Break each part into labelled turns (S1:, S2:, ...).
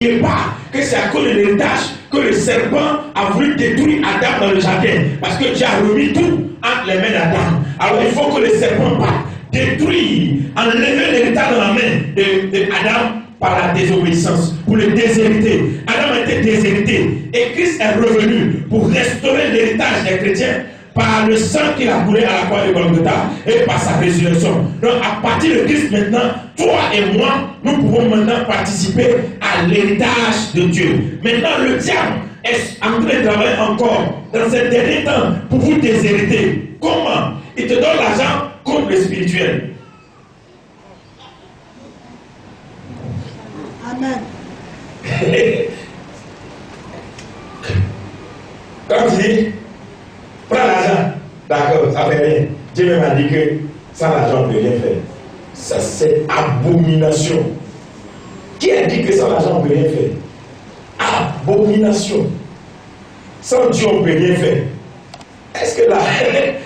S1: n'oubliez pas que c'est à cause de l'héritage que le serpent a voulu détruire Adam dans le jardin. Parce que Dieu a remis tout entre les mains d'Adam. Alors il faut que le serpent parte, détruire, enlever l'héritage dans la main d'Adam par la désobéissance, pour le déshériter. Adam a été déshérité et Christ est revenu pour restaurer l'héritage des chrétiens par le sang qu'il a coulé à la croix de Golgotha et par sa résurrection. Donc à partir de Christ maintenant, toi et moi, nous pouvons maintenant participer à l'héritage de Dieu. Maintenant le diable est en train de travailler encore dans ces derniers temps pour vous déshériter. Comment? Il te donne l'argent contre le spirituel.
S2: Amen.
S1: Quand tu dis, prends l'argent, d'accord, ça fait rien. Dieu m'a dit que sans l'argent, on ne peut rien faire. Ça, c'est abomination. Qui a dit que sans l'argent, on ne peut rien faire? Abomination. Sans Dieu, on ne peut rien faire. Est-ce que là,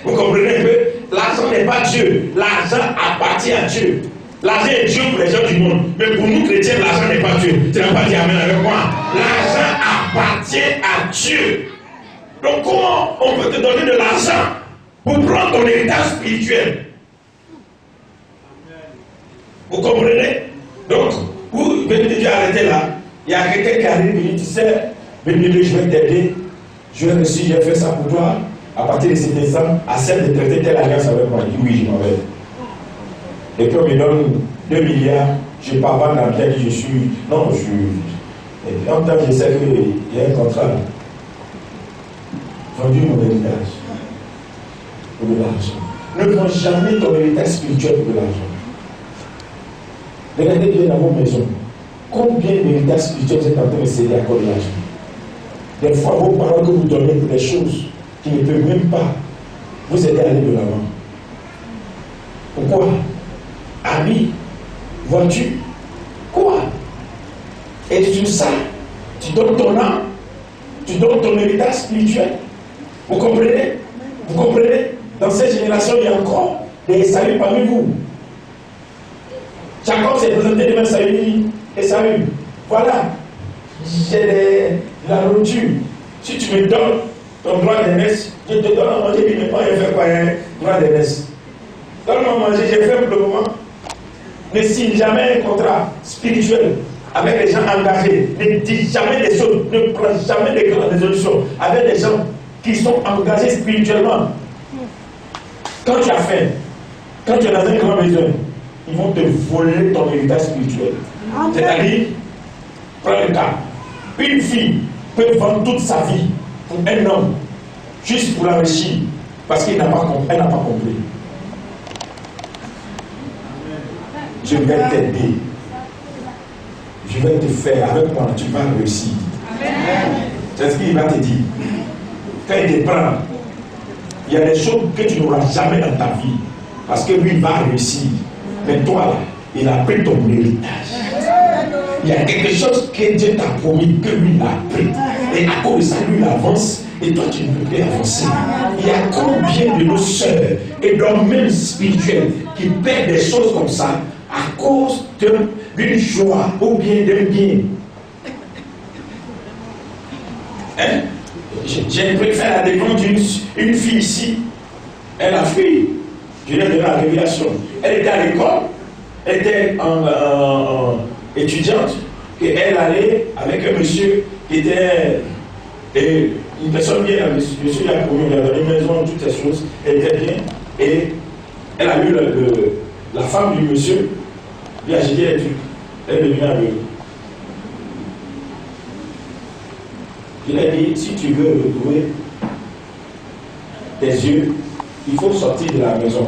S1: vous comprenez que l'argent n'est pas Dieu? L'argent appartient à Dieu. L'argent est Dieu pour les gens du monde. Mais pour nous chrétiens, l'argent n'est pas Dieu. Tu n'as pas dit amen avec moi. L'argent appartient à Dieu. Donc comment on peut te donner de l'argent pour prendre ton héritage spirituel? Vous comprenez? Donc, vous venez de Dieu arrêter là. Il y a quelqu'un qui arrive et dit, tu sais, Bénédicte, je vais t'aider. Je vais réussir, j'ai fait ça pour toi. À partir de cet instant, accepte de traiter telle alliance avec moi. Il dit oui, je m'en vais. Et puis on me donne 2 milliards, je ne pars pas dans lequel je suis. Non, et en tant que je sais qu'il y a un contrat. Vendu mon héritage. Pour de l'argent. Ne prends jamais ton héritage spirituel pour de l'argent. Regardez bien dans vos maisons. Combien d'héritage spirituel vous êtes en train de céder à cause de l'argent? Des fois, vos parents que vous donnez pour des choses qui ne peuvent même pas vous aider à aller de l'avant. Pourquoi? Amis, voiture, quoi? Et sur ça, tu donnes ton âme, tu donnes ton héritage spirituel. Vous comprenez? Vous comprenez? Dans cette génération, il y a encore des saluts parmi vous. Jacob s'est présenté devant Saül et Saül. Voilà, j'ai la nourriture. Si tu me donnes ton droit d'aînesse, je te donne à manger, mais pas je fais quoi, un droit d'aînesse. Donne-moi à manger, j'ai fait pour le moment. Ne signe jamais un contrat spirituel avec des gens engagés. Ne dis jamais des choses, ne prends jamais des grandes résolutions avec des gens qui sont engagés spirituellement. Quand tu as faim, quand tu es dans un grand besoin, ils vont te voler ton héritage spirituel. C'est-à-dire, prends le cas. Une fille peut vendre toute sa vie pour un homme, juste pour l'enrichir, parce qu'elle n'a pas compris. Je vais t'aider. Je vais te faire avec moi, tu vas réussir. C'est ce qu'il va te dire. Quand il te prend, il y a des choses que tu n'auras jamais dans ta vie. Parce que lui, il va réussir. Mais toi, là, il a pris ton héritage. Il y a quelque chose que Dieu t'a promis, que lui, il a pris. Et à cause de ça, lui, il avance. Et toi, tu ne peux plus avancer. Il y a combien de nos sœurs et d'hommes même spirituels qui perdent des choses comme ça à cause d'une joie ou bien d'un bien. Hein? J'ai préféré la défense d'une fille ici. Elle a fui. Je viens de la révélation. Elle était à l'école, elle était étudiante, et elle allait avec un monsieur qui était une personne bien. Monsieur l'a promis, il a donné une maison, toutes ces choses, elle était bien. Et elle a eu la femme du monsieur, lui a jeté les trucs. Elle devient aveugle. Il a dit, si tu veux retrouver tes yeux, il faut sortir de la maison.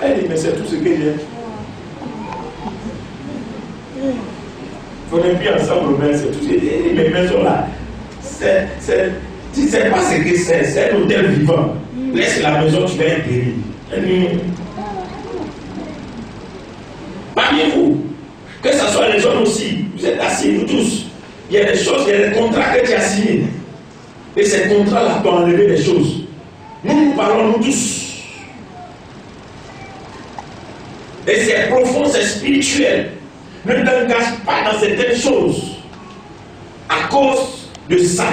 S1: Elle dit, mais c'est tout ce que j'ai. On n'est plus ensemble, mais c'est tout ce que j'ai. Mes maisons là, tu ne sais pas ce que c'est un hôtel vivant. Laisse la maison, tu vas être guéri. Elle dit, parmi vous, que ce soit les hommes aussi, vous êtes assis, vous tous. Il y a des choses, il y a des contrats que tu as signés. Et ces contrats-là doivent enlever des choses. Nous parlons, nous tous. Et c'est profond, c'est spirituel. Ne t'engage pas dans certaines choses. cause de ça.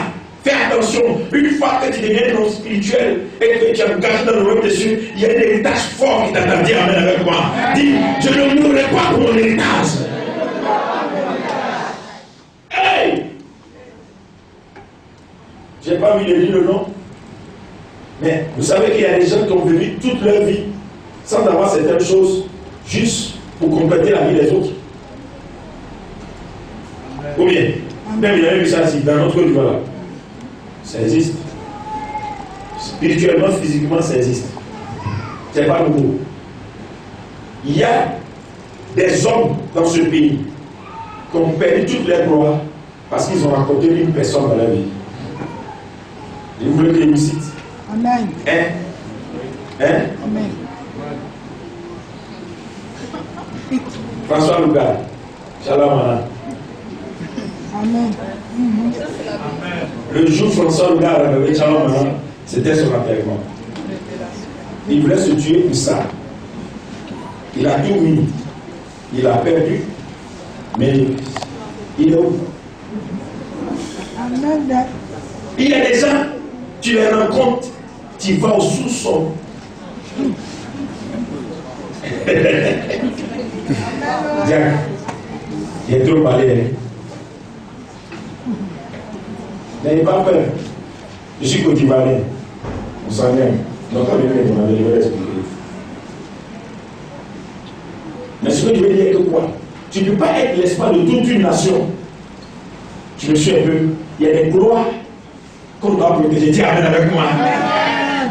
S1: Fais attention, une fois que tu deviens non spirituel et que tu es engagé dans le royaume des cieux, il y a un héritage fort qui t'attend. Dis amen avec moi. Dis, je ne mourrai pas pour mon héritage. Hey! J'ai pas envie de dire le nom. Mais vous savez qu'il y a des gens qui ont vécu toute leur vie sans avoir certaines choses juste pour compléter la vie des autres. Ou bien, même il y avait vu ça ici, dans notre Côte d'Ivoire. Ça existe. Spirituellement, physiquement, ça existe. C'est pas nouveau. Il y a des hommes dans ce pays qui ont perdu toutes leurs gloires parce qu'ils ont rencontré une personne dans leur vie. Et vous voulez que je vous cite?
S2: Amen.
S1: Hein?
S2: Amen.
S1: François Louga. Shalom.
S2: Amen.
S1: Le jour où François Louga a réveillé Shalom, c'était son enterrement. Il voulait se tuer pour ça. Il a tout mis. Il a perdu. Mais il est où?
S2: Amen.
S1: Il y a des gens, tu les rencontres, tu vas au sous-sol. Tiens, j'ai trop parlé. N'ayez pas peur. Je suis côte-ivoirien. On s'en aime. Donc, on va expliquer. Mais ce que je veux dire est que quoi? Tu ne peux pas être l'espoir de toute une nation. Tu me suis un peu. Il y a des gloires qu'on doit protéger. Dis amen avec moi.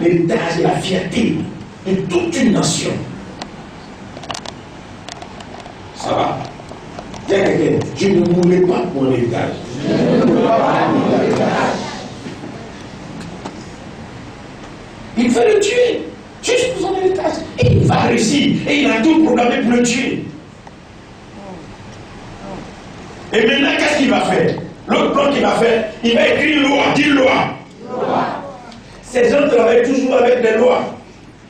S1: L'héritage et la fierté de toute une nation. Ça va? Dis à quelqu'un, je ne mourrai pas pour mon héritage. Il veut le tuer, juste pour son héritage. Et il va réussir. Et il a tout programmé pour le tuer. Et maintenant, qu'est-ce qu'il va faire? L'autre plan qu'il va faire, il va écrire une loi. Dis loi. Ces gens travaillent toujours avec des lois.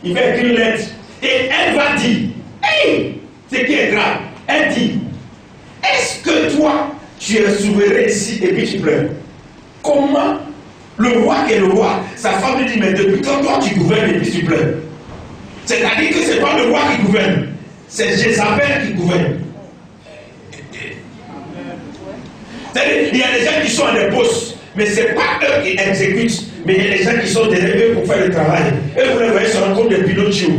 S1: Il va écrire une lettre. Et elle va dire, hey, ce qui est grave, elle dit, est-ce que toi, tu es souverain ici et puis tu pleures? Comment le roi qui est le roi, sa femme lui dit, mais depuis quand toi tu gouvernes et puis tu pleures? C'est-à-dire que ce n'est pas le roi qui gouverne, c'est Jézabel qui gouverne. C'est-à-dire, il y a des gens qui sont à des postes, mais ce n'est pas eux qui exécutent, mais il y a des gens qui sont derrière eux pour faire le travail. Et vous les voyez se rendre compte des Pinocchio.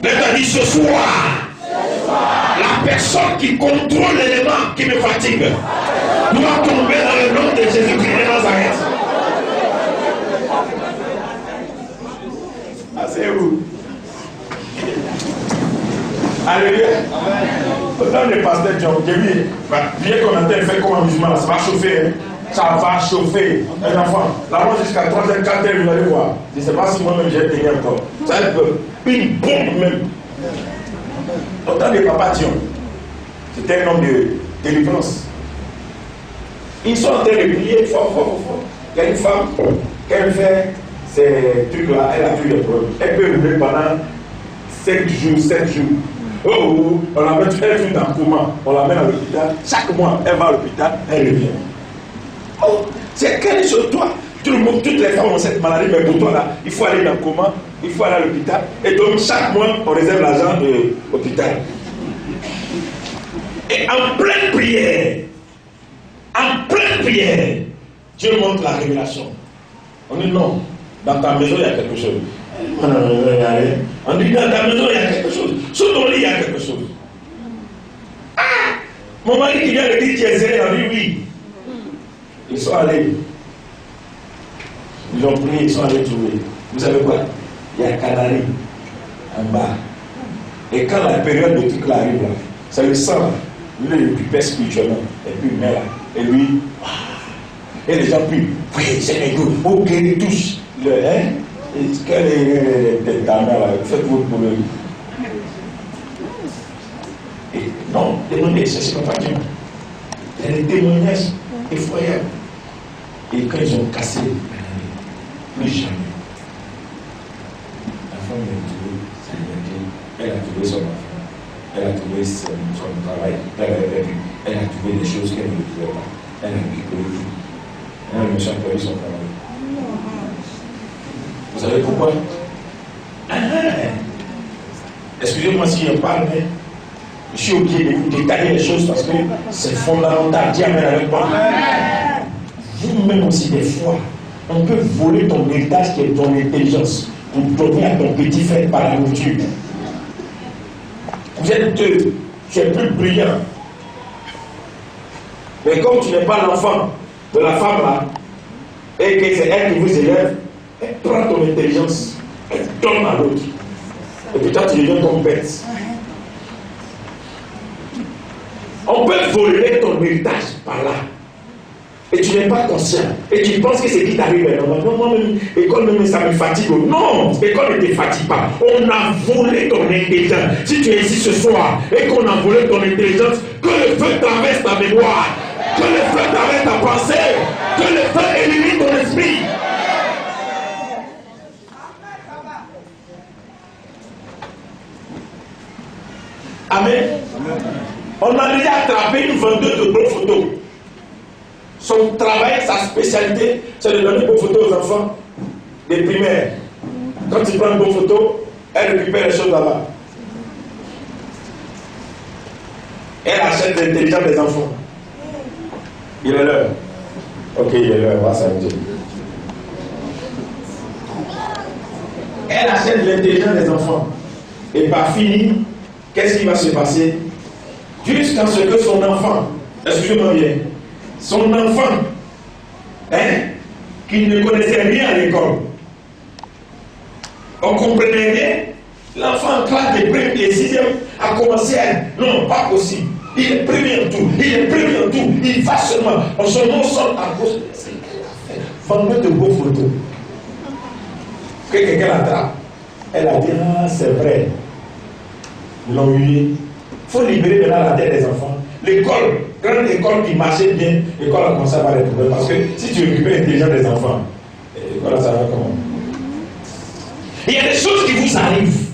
S1: Là, tu as dit ce soir, la personne qui contrôle l'élément qui me fatigue doit tomber dans le nom de Jésus-Christ de Nazareth. Ah, c'est où? Alléluia. Dans le pasteur John, j'ai vu, bien qu'on entend faire comme un musulman, ça va chauffer. Hein? Ça va chauffer. Un enfant, là-bas jusqu'à 3h, 4h, vous allez voir. Je ne sais pas si moi-même j'ai tenu encore. Ça va être une bombe même. Autant de Papa Dion, c'était un homme de délivrance. Ils sont en train de prier fort, fort, fort. Il y a une femme, quand elle fait ces trucs-là, elle a plus de problèmes. Elle peut rouler pendant 7 jours, 7 jours. Oh, on la met, elle est dans le coma, on la met à l'hôpital. Chaque mois, elle va à l'hôpital, elle revient. Oh, c'est quelle chose, toi? Tout le monde, toutes les femmes ont cette maladie, mais pour toi là, il faut aller dans le coma, il faut aller à l'hôpital. Et donc, chaque mois, on réserve l'argent de l'hôpital. Et en pleine prière, Dieu montre la révélation. On dit non, dans ta maison, il y a quelque chose. On dit dans ta maison, il y a quelque chose. Sous ton lit, il y a quelque chose. Ah! Mon mari qui vient de dire, tu es zélé, on dit oui. Ils sont allés. Ils ont prié, ils sont allés trouver. Vous savez quoi? Il y a Canari en bas. Et quand la période de truc là arrive, là, ça le sent. Lui, il est le plus père spirituellement. Et puis il met là. Et lui, et les gens prient. Oui, c'est les gars. Ok, ils touchent. Hein? Quelle est ta mère là? Faites votre boulot. Et non, demandez, c'est pas Dieu. Il y a des témoignages effroyables. Et quand ils ont cassé, plus jamais. La femme elle a trouvé son enfant. Elle a trouvé son travail. Elle a trouvé des choses qu'elle ne pouvait pas. Elle a bricolé tout. Elle a méchant perdu son travail. Vous savez pourquoi? Excusez-moi si je parle, mais je suis obligé de vous détailler les choses parce que c'est fondamental. Dis amen avec moi. Vous-même aussi, des fois, on peut voler ton héritage qui est ton intelligence pour donner à ton petit frère par la nourriture. Vous êtes deux, tu es plus brillant. Mais comme tu n'es pas l'enfant de la femme là, et que c'est elle qui vous élève, elle prend ton intelligence, elle donne à l'autre. Et puis toi tu deviens ton bête. On peut voler ton héritage par là. Et tu n'es pas conscient. Et tu penses que c'est qui t'arrive. Non, moi-même, l'école même ça me fatigue. Non, l'école ne te fatigue pas. On a volé ton intelligence. Si tu es ici ce soir et qu'on a volé ton intelligence, que le feu traverse ta mémoire, que le feu traverse ta pensée, que le feu élimine ton esprit. Amen. On a déjà attrapé une vendeuse de bonnes photos. Son travail, sa spécialité, c'est de donner des bonnes photos aux enfants des primaires. Quand tu prends une bonne photo, elle récupère les choses là-bas. Elle achète l'intelligence des enfants. Il est l'heure. Ok, il est l'heure, on va s'arrêter. Elle achète l'intelligence des enfants. Et par fini, qu'est-ce qui va se passer? Jusqu'à ce que son enfant, excusez-moi bien, son enfant, qui ne connaissait rien à l'école, on comprenait rien, l'enfant en classe de première et sixième a commencé à dire, non, pas possible, il est premier en tout, il est premier en tout, il va seulement, son nom sonne à cause de ce qu'il a fait, vendre de beaux photos, que quelqu'un l'attrape, elle a dit, ah c'est vrai, ils l'ont huilé. Il faut libérer maintenant la tête des enfants. L'école, grande école qui marchait bien, l'école a commencé à avoir des problèmes. Parce que si tu récupères l'intelligence des enfants, l'école, ça va comment? Il y a des choses qui vous arrivent.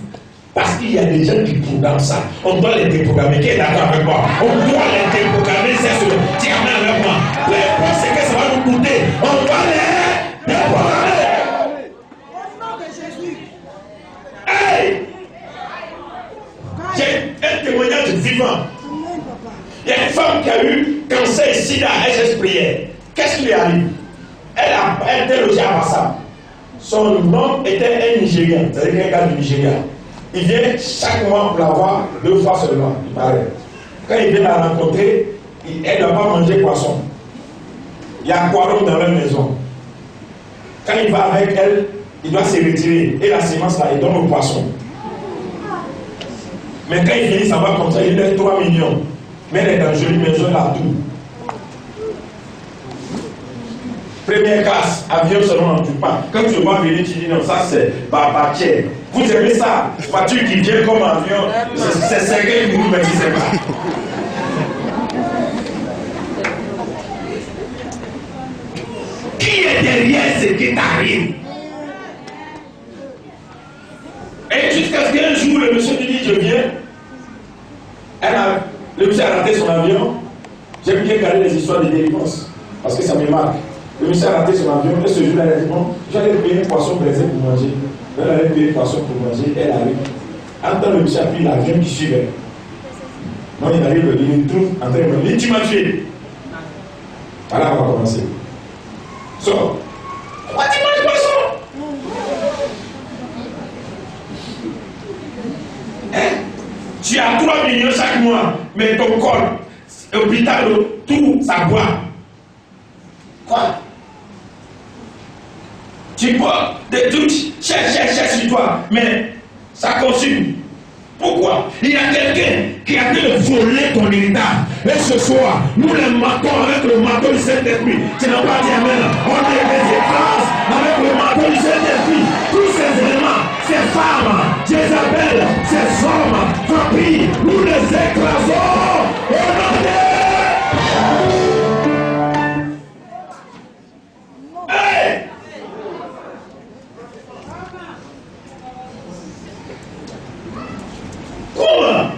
S1: Parce qu'il y a des gens qui programment ça. On doit les déprogrammer. Qui est d'accord avec moi? On doit les déprogrammer. C'est ce que tu amènes avec moi. Peu importe ce que ça va nous coûter, on doit les déprogrammer.
S2: Au nom de Jésus.
S1: Hey! J'ai un témoignage vivant. Il y a une femme qui a eu cancer et sida à SS Prière. Qu'est-ce qui lui arrive? Elle était logée à Bassam. Son homme était un Nigérian, c'est-à-dire un gars du Nigeria. Il vient chaque mois pour la voir 2 fois seulement, il paraît. Quand il vient la rencontrer, elle ne doit pas manger poisson. Il y a quorum dans leur maison. Quand il va avec elle, il doit se retirer. Et la sémence là, il donne au poisson. Mais quand il finit, ça va comme ça, il laisse 3 millions. Mais elle est dans une jolie maison, elle a tout. Première classe, avion seulement, tu pas. Quand tu vois venir, tu dis non, ça c'est Babaché. Vous aimez ça? Voiture qui vient comme avion, c'est Sergueï qui vous ne maîtrisez pas. Qui est derrière ce qui t'arrive? Et jusqu'à ce qu'un jour, le monsieur lui dit, je viens. Le monsieur a raté son avion. J'aime bien garder les histoires de délivrance. Parce que ça me marque. Le monsieur a raté son avion. Et ce jour-là, il a dit, bon, j'allais payer un poisson braisé pour manger. Elle allait payer un poisson pour manger. Elle arrive. En temps, le monsieur a pris l'avion qui suivait. Moi, il arrive, il me trouve en train de me dire, tu m'as tué. Voilà, on va commencer. Sors. Pourquoi tu manges poisson? Tu as 3 millions chaque mois, mais ton corps, l'hôpital, tout, ça boit. Quoi? Tu bois des trucs, cherche sur toi, mais ça consume. Pourquoi? Il y a quelqu'un qui a pu voler ton héritage. Et ce soir, nous les matons avec le marteau du Saint-Esprit. Tu n'as pas dit amen. On les écrase avec le marteau du Saint-Esprit. Tous ces éléments, ces femmes, Jézabel, ces hommes, vampires, nous les écrasons au nom de... Hey! Comment?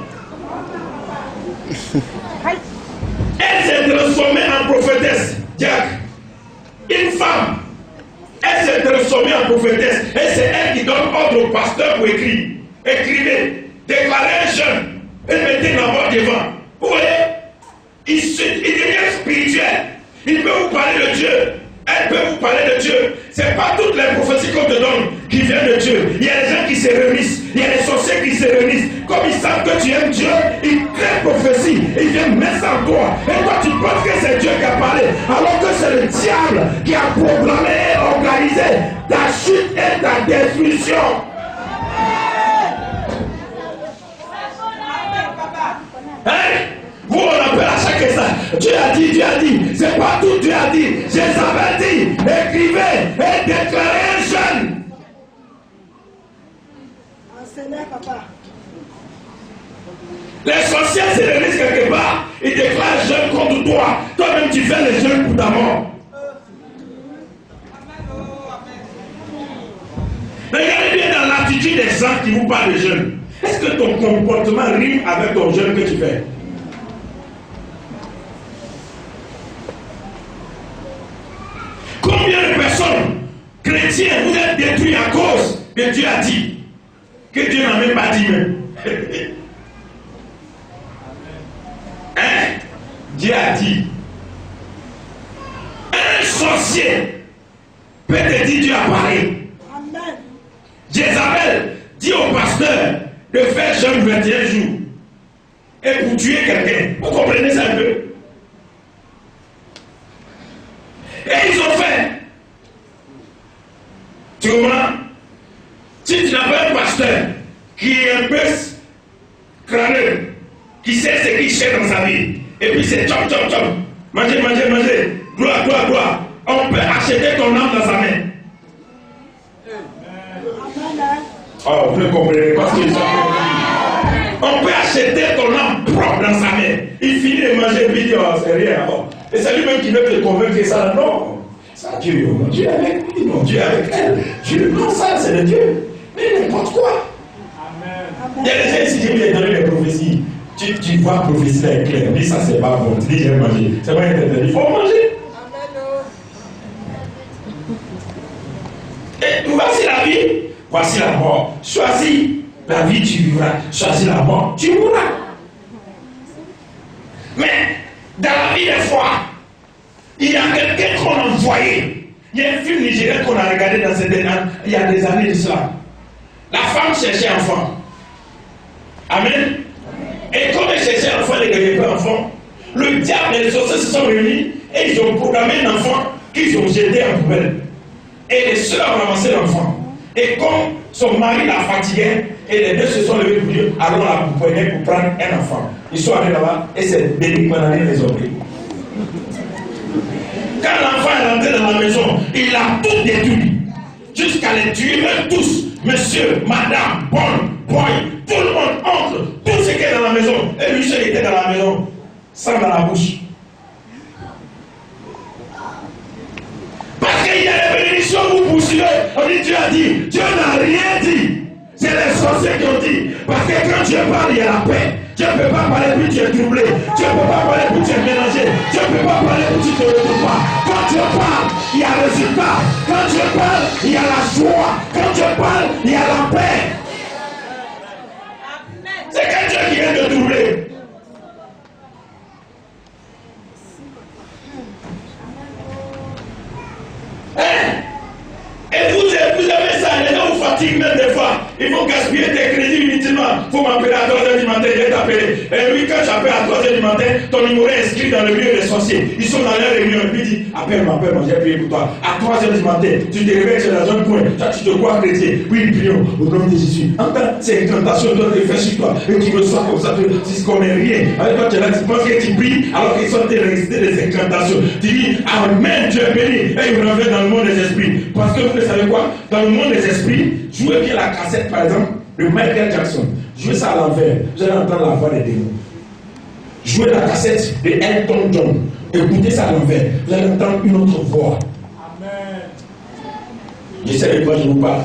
S1: prophétesse. Et c'est elle qui donne ordre au pasteur pour écrire. Écrivez, déclarez un jeûne et mettez la voix devant. Vous voyez, il devient spirituel. Il peut vous parler de Dieu. Elle peut vous parler de Dieu. Ce n'est pas toutes les prophéties qu'on te donne qui viennent de Dieu. Il y a des gens qui se réunissent. Il y a des sorciers qui se réunissent. Comme ils savent que tu aimes Dieu, ils créent prophétie. Ils viennent mettre ça en toi. Et toi, tu penses que c'est Dieu qui a parlé. Alors que c'est le diable qui a programmé et organisé ta chute et ta destruction. Hein? Vous, on appelle à chaque instant. Dieu a dit. C'est pas tout, Dieu a dit. Jézabel dit. Écrivez et déclarez un jeûne.
S2: Enseignez, papa.
S1: Les sorciers se réunissent quelque part. Ils déclarent un jeûne contre toi. Toi-même, tu fais le jeûne pour ta mort. Regardez bien dans l'attitude des gens qui vous parlent de jeûne. Est-ce que ton comportement rime avec ton jeûne que tu fais? Combien de personnes chrétiens vous êtes détruits à cause de Dieu a dit que Dieu n'a même pas dit même. Hein? Dieu a dit. Un sorcier peut te dire Dieu a parlé.
S2: Amen.
S1: Jézabel dit au pasteur de faire jeûne 21 jours et pour tuer quelqu'un. Vous comprenez ça un peu? Et ils ont fait. Tu comprends? Si tu n'as pas un pasteur qui est un peu crâneux, qui sait ce qu'il cherche dans sa vie, et puis c'est chop, chop, chop, manger, manger, manger, gloire, gloire, gloire, on peut acheter ton âme dans sa main. Oh, vous ne comprenez pas ce que ça veut. On peut acheter ton âme propre dans sa main. Il finit de manger, puis il dit, oh, c'est rien. Oh. Et c'est lui-même qui veut te convaincre que ça, non. Ça, Dieu, mon Dieu avec lui, mon Dieu avec elle. Dieu, non, ça, c'est le Dieu. Mais n'importe quoi. Amen. Il y a des gens ici qui viennent donner des prophéties. Tu vois prophétie avec clair. Mais ça, c'est pas bon. Tu dis, j'ai mangé. C'est pas interdit. Il faut manger. Et voici la vie. Voici la mort. Choisis la vie, tu vivras. Choisis la mort, tu mourras. Mais dans la vie des fois, il y a quelqu'un qu'on a envoyé. Il y a un film nigérien qu'on a regardé dans cette année, il y a des années de cela. La femme cherchait un enfant. Amen. Et comme elle cherchait un enfant, elle ne gagnait pas enfant. Le diable et les sorciers se sont réunis et ils ont programmé un enfant qu'ils ont jeté en poubelle. Et les soeurs ont ramassé l'enfant. Et comme son mari la fatiguait, et les deux se sont levés pour dire, allons la pouponner pour prendre un enfant. Ils sont allés là-bas et c'est délicat dans les oreilles. Quand l'enfant est rentré dans la maison, il a tout détruit. Jusqu'à les tuer, même tous. Monsieur, madame, bonne, boy, tout le monde entre. Tout ce qui est dans la maison. Et lui seul était dans la maison. Sang dans la bouche. Parce qu'il y a des bénédictions, vous poursuivez. On dit Dieu a dit. Dieu n'a rien dit. C'est les sorciers qui ont dit. Parce que quand Dieu parle, il y a la paix. Dieu ne peut pas parler puis tu es troublé. Dieu ne peut pas parler puis tu es mélangé. Dieu ne peut pas parler puis tu ne te retrouves pas. Quand Dieu parle, il y a le résultat. Quand Dieu parle, il y a la joie. Quand Dieu parle, il y a la paix. C'est quand Dieu qui vient te troubler. Hein? Et vous avez ça, les gens vous fatiguent même des fois. Il faut gaspiller tes crédits inutilement. Il faut m'appeler à 3h du matin, je vais t'appeler. Et oui, quand j'appelle à 3h du matin, ton numéro est inscrit dans le milieu des sorciers. Ils sont dans leur réunion et puis ils disent, appelle-moi, j'ai payé pour toi. À 3h du matin, tu te réveilles, c'est dans un coin. Toi, tu te crois chrétien. Oui, prions au nom de Jésus. Entends, ces incantations doivent les faire sur toi. Et tu reçois comme ça, tu ne connais rien. Avec toi, tu es là, tu penses que tu pries alors qu'ils sont en train de réciter des incantations. Tu dis, Amen, Dieu est béni. Et ils vous renversent dans le monde des esprits. Parce que vous savez quoi? Dans le monde des esprits, jouez bien la cassette, par exemple, de Michael Jackson. Jouez ça à l'envers. Vous allez entendre la voix des démons. Jouez la cassette de Elton John. Écoutez ça à l'envers. Vous allez entendre une autre voix. Amen. Je sais de quoi je vous parle.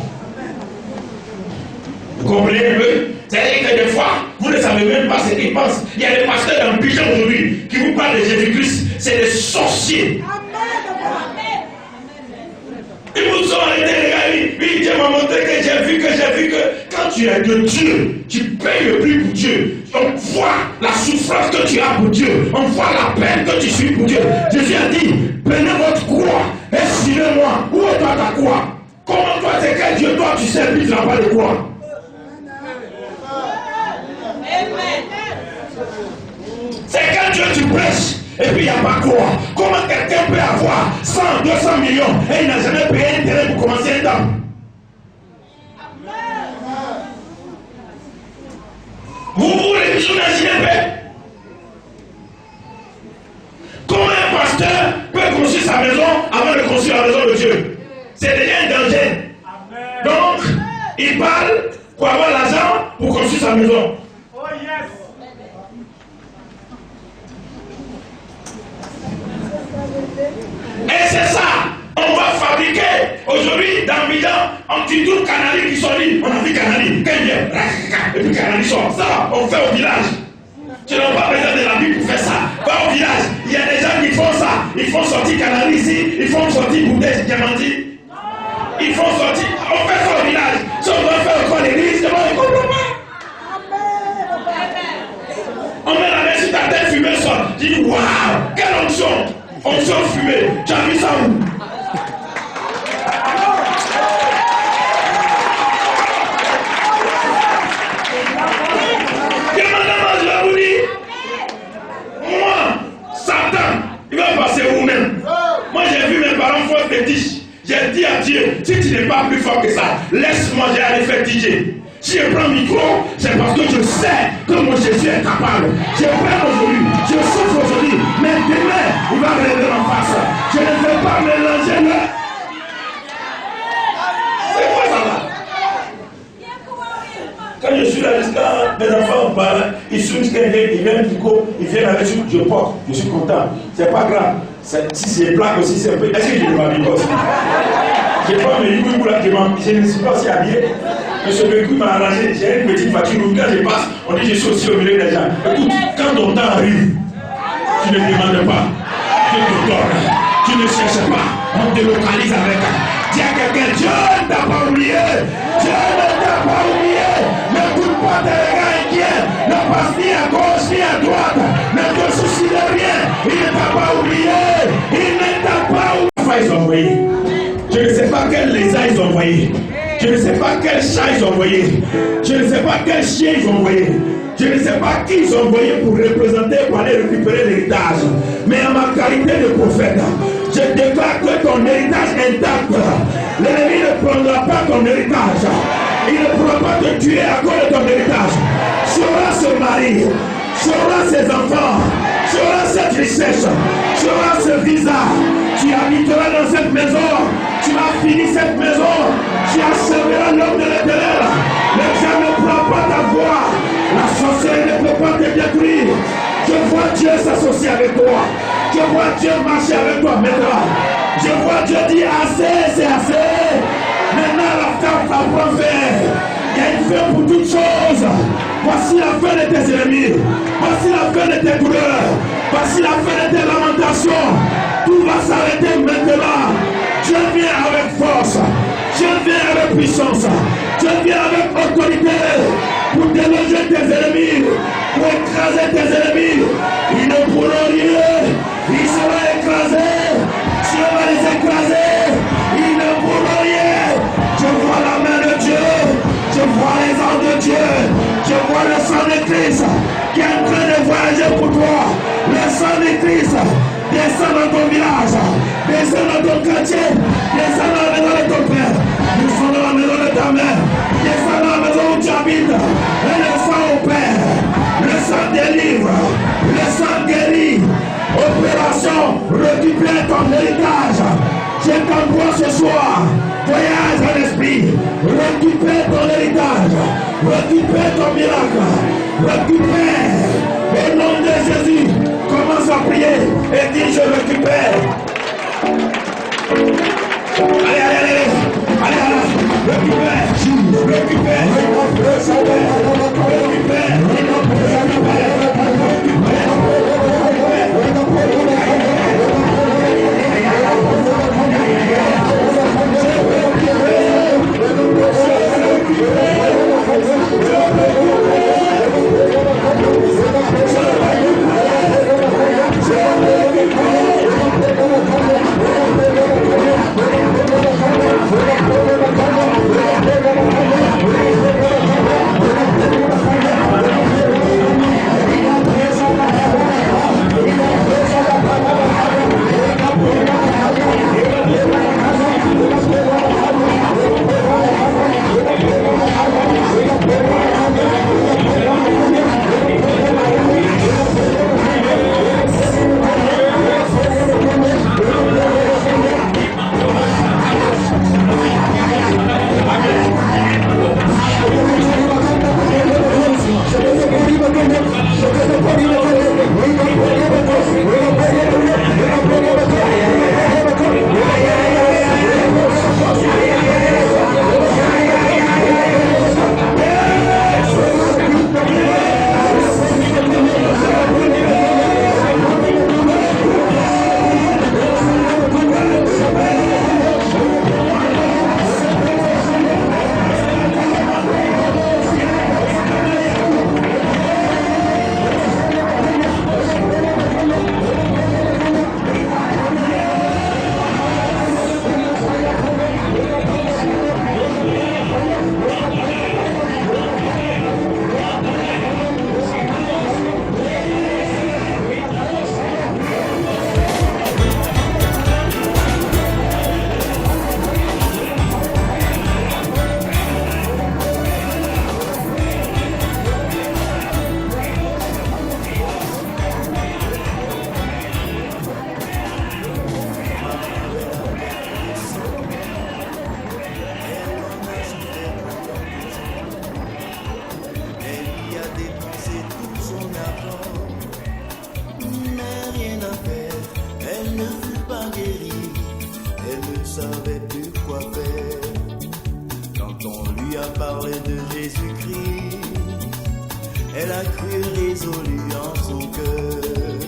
S1: Vous comprenez un peu? C'est-à-dire que des fois, vous ne savez même pas ce qu'ils pensent. Il y a des pasteurs dans le pigeon aujourd'hui qui vous parlent de Jésus-Christ. C'est des sorciers. Ils vous ont arrêté, les gars. Oui, Dieu m'a montré que j'ai vu que quand tu es de Dieu, tu payes le prix pour Dieu. On voit la souffrance que tu as pour Dieu. On voit la peine que tu suis pour Dieu. Jésus a dit, prenez votre croix et suivez-moi. Où est ta croix? Comment toi, c'est quel Dieu toi tu sais, puis tu n'as pas de croix? C'est quel Dieu tu prêches et puis il n'y a pas quoi? Comment quelqu'un peut avoir 100, 200 millions et il n'a jamais payé un terrain pour commencer un temps? Vous imaginez pas? Comment un pasteur peut construire sa maison avant de construire la maison de Dieu? C'est déjà un danger. Donc, il parle pour avoir l'argent pour construire sa maison.
S2: Oh yes.
S1: Et c'est ça, on va fabriquer aujourd'hui dans Milan, on dit tout Canari qui sont libres. On a vu Canari, qu'elle vient, et puis Canari sort. Ça, on fait au village. Tu n'as pas besoin de la Bible pour faire ça. Va au village, il y a des gens qui font ça. Ils font sortir Canari ici, ils font sortir Bouddha, Diamanti. Ils font sortir, on fait ça au village. Si on doit faire encore l'église, on ne comprend pas. On met la main sur ta tête, fumée sort. Tu dis, waouh, quelle onction! Onction fumée. Tu as vu ça où? Je vais vous dire, moi, Satan, il va passer vous-même. Moi, j'ai vu mes parents faire fétiche. J'ai dit à Dieu, si tu n'es pas plus fort que ça, laisse-moi, j'ai aller faire DJ. Si je prends le micro, c'est parce que je sais que mon Jésus est capable. Je perds aujourd'hui, je souffre aujourd'hui, mais demain, il va revenir en face. Je ne vais pas mélanger le... C'est quoi ça là? Quand je suis là, quand mes enfants parlent, ils sont ils viennent Nico, ils viennent avec ce que je porte, je suis content. C'est pas grave. Si c'est plat aussi, c'est un peu. Est-ce que je m'habille aussi? Je n'ai pas mes Yugou là, je ne suis pas aussi habillé. Monsieur Bécou m'a arrangé, j'ai une petite voiture où quand je passe, on dit je suis aussi au milieu des gens. Écoute, quand ton temps arrive, tu ne demandes pas, tu te donnes, tu ne cherches pas, on te localise avec. Dis à quelqu'un, Dieu ne t'a pas oublié, Dieu ne t'a pas oublié, n'écoute pas tes regards inquiets, ne passe ni à gauche ni à droite, ne te soucie de rien, il ne t'a pas oublié, il ne t'a pas oublié. Ils ont envoyé. Je ne sais pas quel lézard ils ont envoyé. Je ne sais pas quel chat ils ont envoyé. Je ne sais pas quel chien ils ont envoyé. Je ne sais pas qui ils ont envoyé pour représenter, pour aller récupérer l'héritage. Mais en ma qualité de prophète, je déclare que ton héritage est intact. L'ennemi ne prendra pas ton héritage. Il ne pourra pas te tuer à cause de ton héritage. Sera ce mari, sera ses enfants, sera cette richesse, sera ce visa. Tu habiteras dans cette maison. Tu as fini cette maison. Tu achèveras l'homme de l'Éternel. Le diable ne prend pas ta voix. La sorcellerie ne peut pas te détruire. Je vois Dieu s'associer avec toi. Je vois Dieu marcher avec toi maintenant. Je vois Dieu dire assez, c'est assez. Maintenant la femme t'apprend faire. Il y a une fin pour toutes choses. Voici la fin de tes ennemis. Voici la fin de tes douleurs. Voici la fin de tes lamentations. Tout va s'arrêter maintenant. Dieu vient avec force. Dieu vient avec puissance. Dieu vient avec autorité pour déloger tes ennemis, pour écraser tes ennemis. Ils ne pourront rien. Ils seront écrasés. Dieu va les écraser. Ils ne pourront rien. Je vois la main de Dieu. Je vois les anges de Dieu. Je vois le sang de Christ qui est en train de voyager pour toi. Le sang de Christ descend dans ton village, descend dans ton quartier, descend dans la maison de ton père, descend dans la maison de ta mère, descend dans la maison où tu habites. Et le sang opère, le sang délivre, le sang guérit. Opération, récupère ton héritage. Je t'envoie ce soir. Voyage en esprit. Récupère ton héritage. Récupère ton miracle. Récupère. Au nom de Jésus, commence à prier et dis je récupère. Allez, allez, allez. Allez, allez. Récupère. Récupère. Récupère.
S3: On lui a parlé de Jésus-Christ. Elle a cru résolue en son cœur,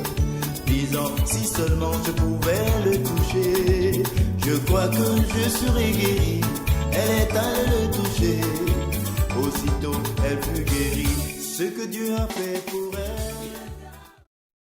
S3: disant si seulement je pouvais le toucher, je crois que je serais guéri. Elle est allée le toucher, aussitôt elle fut guérie. Ce que Dieu a fait pour